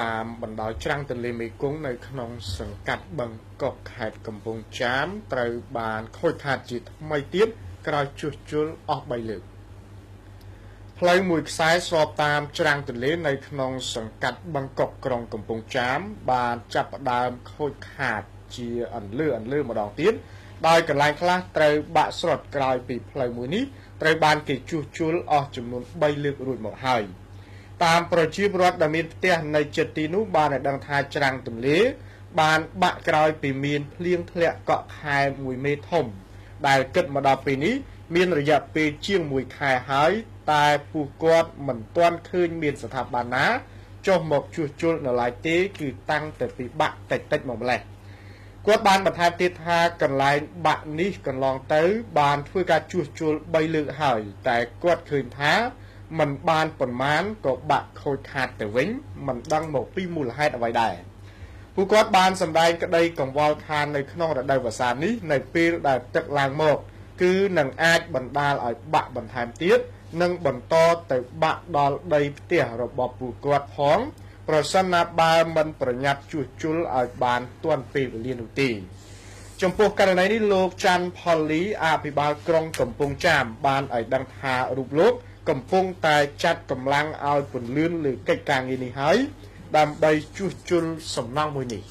តាមបណ្ដោយច្រាំងទន្លេមេគង្គនៅក្នុងសង្កាត់បឹងកក់ខេត្តកំពង់ចាមត្រូវបានខូចខាតជាថ្មីទៀតក្រោយជួសជុលអស់3លើកផ្លូវមួយខ្សែស្របតាមច្រាំងទន្លេនៅក្នុងសង្កាត់បឹងកក់ក្រុងកំពង់ចាមបានចាប់ផ្ដើមខូចខាតជាអន្លើម្ដងទៀតដោយកន្លែងខ្លះត្រូវបាក់ស្រុតក្រោយពីផ្លូវមួយនេះត្រូវបានគេជួសជុលអស់ចំនួន3លើករួចមកហើយតាមប្រជាពលរដ្ឋដែលមានផ្ទះនៅជិតទីនោះបានឲ្យដឹងថាច្រាំងទន្លេបានបាក់ក្រោយពីមានភ្លៀងធ្លាក់កក់ខែ1មេធំដែលគិតមកដល់ពេលនេះមានរយៈពេលជាង1ខែហើយតែពួកគាត់មិនទាន់ឃើញមានស្ថាប័នណាចុះមកជួសជុលនៅឡើយទេគឺតាំងតែពីបាក់តិចមកម្លេះគាត់បានបន្ថែមទៀតថាកន្លែងបាក់នេះកន្លងទៅបានធ្វើការជួសជុល3លើកហើយតែគាត់ឃើញថាมันបានប៉ុន្មានក៏បាក់ខូចខាតទៅវិញមិនដឹងមកពីមូលហេតុអ្វីដែរពួកគាត់បានសម្ដែងក្តីកង្វល់ថានៅក្នុងរដូវវស្សានេះនៅពេលដែលទឹកឡើងមកគឺនឹងអាចបណ្ដាលឲ្យបាក់បន្ថែមទៀតនិងបន្តទៅបាក់ដល់ដីផ្ទះរបស់ពួកគាត់ផងប្រសិនណាបើមិនប្រញាប់ជួសជុលឲ្យបានទាន់ពេលវេលានោះទេចំពោះករណីនេះលោកច័ន្ទផលលីអភិបាលក្រុងកំពង់ចាមបានឲ្យដឹងថារូបលោកកំពុងតែចាត់កម្លាំងឲ្យពន្លឿនលើកិច្ចការងារនេះហើយដើម្បីជួសជុលសំណង់មួយនេះ